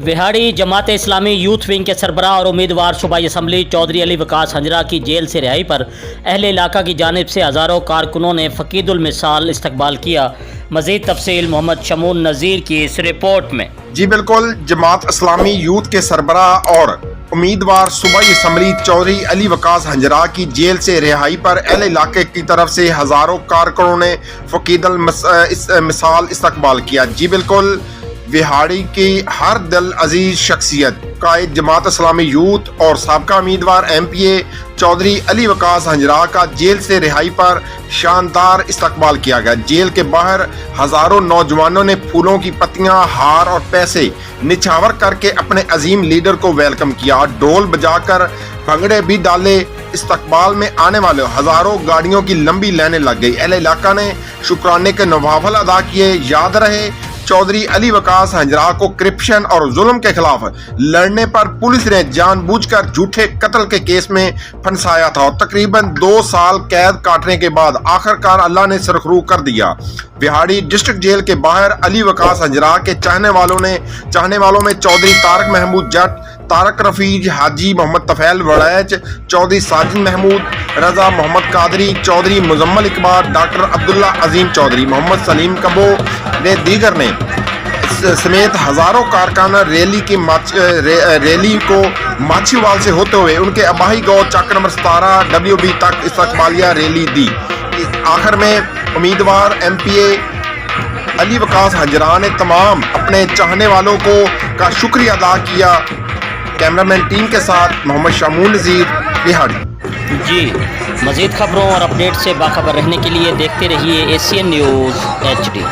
Vehari Jamaat Islami youth wing के सरबराह और उम्मीदवार सूबाई असम्बली चौधरी अली वकास हंजरा की जेल से रिहाई पर अहले इलाका की जानिब से हज़ारों कारकुनों ने फ़कीदुल मिसाल इस्तकबाल किया। मज़ीद तफसील मोहम्मद शमून नज़ीर की इस रिपोर्ट में। जी बिल्कुल, जमात इस्लामी यूथ के सरबराह और उम्मीदवार सूबाई असम्बली चौधरी अली वकास हंजरा की जेल से रिहाई पर अहले इलाके की तरफ से हज़ारों कारकुनों ने फ़कीदुल मिसाल इस्तकबाल किया। जी बिल्कुल, विहाड़ी की हर दिल अजीज शख्सियत कायद जमात इस्लामी यूथ और साबका उम्मीदवार MPA चौधरी अली वकास हंजरा का जेल से रिहाई पर शानदार इस्तकबाल किया गया। जेल के बाहर हजारों नौजवानों ने फूलों की पत्तियां, हार और पैसे निछावर करके अपने अजीम लीडर को वेलकम किया। ढोल बजाकर भंगड़े भी डाले। इस्तकबाल में आने वाले हजारों गाड़ियों की लंबी लाइनें लग गई। अहले इलाका ने शुक्राने के नवाफल अदा किए। याद रहे, चौधरी अली वकास हंजरा को करप्शन और जुल्म के खिलाफ लड़ने पर पुलिस ने जानबूझकर झूठे कत्ल के केस में फंसाया था और तकरीबन 2 साल कैद काटने के बाद आखिरकार अल्लाह ने सुरखरू कर दिया। विहाड़ी डिस्ट्रिक्ट जेल के बाहर अली वकास हंजरा के चाहने वालों में चौधरी तारक महमूद जट, तारक रफीज, हाजी मोहम्मद तफैल वड़ैच, चौधरी साजिद महमूद, रजा मोहम्मद कादरी, चौधरी मुजम्मल इकबाल, डॉक्टर अब्दुल्ला अजीम चौधरी, मोहम्मद सलीम कबो ने दीगर ने समेत हजारों कारखाना रैली को माछीवाल से होते हुए उनके अबाही गांव चक नंबर 17 WB तक इस्तकबालिया रैली दी। आखिर में उम्मीदवार MPA अली वकास हंजरा ने तमाम अपने चाहने वालों का शुक्रिया अदा किया। कैमरामैन टीम के साथ मोहम्मद शमून नज़ीर, बिहाड़ी। जी, मज़ीद खबरों और अपडेट से बाखबर रहने के लिए देखते रहिए ACN न्यूज़ HD।